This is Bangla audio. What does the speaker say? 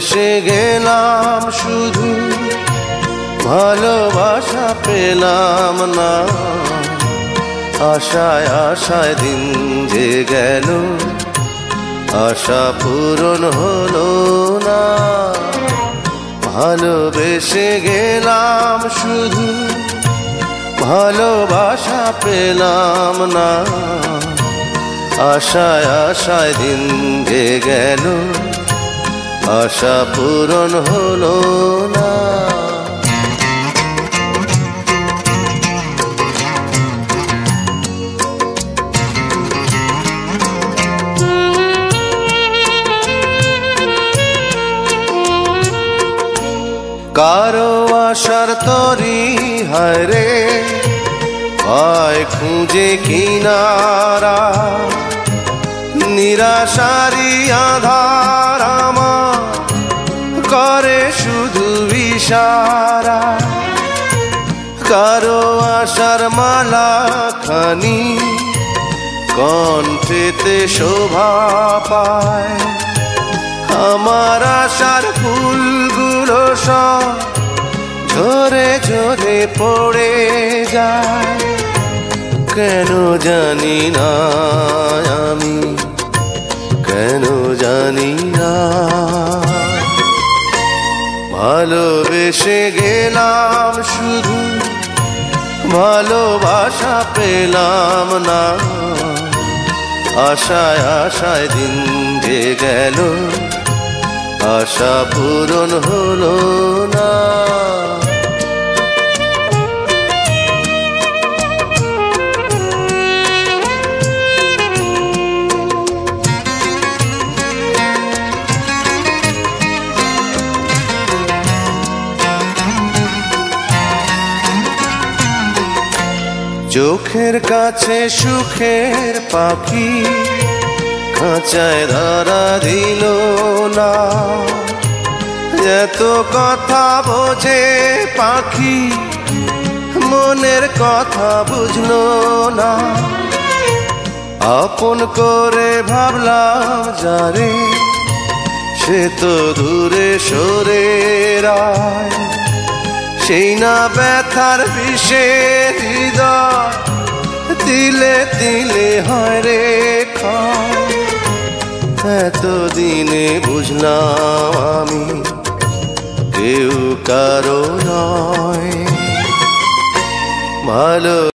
ভালোবেসে গেলাম শুধু, ভালোবাসা পেলাম না। আশায় আশায় দিন যে গেল, আশা পূরণ হলো না। ভালোবেসে গেলাম শুধু, ভালোবাসা পেলাম না। আশায় আশায় দিন যে গেল, আশা পূরণ হলো না। কারো আশার তরি হায়রে, হয় খুঁজে কিনারা। নিরাশারি আধার আমার করে শুধু ইশারা। কারো আশার মালা খানি কণ্ঠেতে শোভা পায়। আমার আশার ফুলগুলো সব ঝরে ঝরে পড়ে যায়। কেন জানি না আমি, কেন জানি না। ভালোবেসে গেলাম শুধু, ভালোবাসা পেলাম না। আশায় আশায় দিন যে গেল, আশা পূরণ হলো না। চোখের কাছে সুখের পাখি খাঁচায় ধরা দিল না। এত কথা বোঝে পাখি, মনের কথা বুঝলো না। আপন করে ভাবলাম যারে, সে তো দূরে সরে রায়। সেই না ব্যথার বিষে হৃদয় দিলে দিলে হয় রে ক্ষয়। এতদিনে বুঝলাম আমি কেউ কারো নয়। ভালো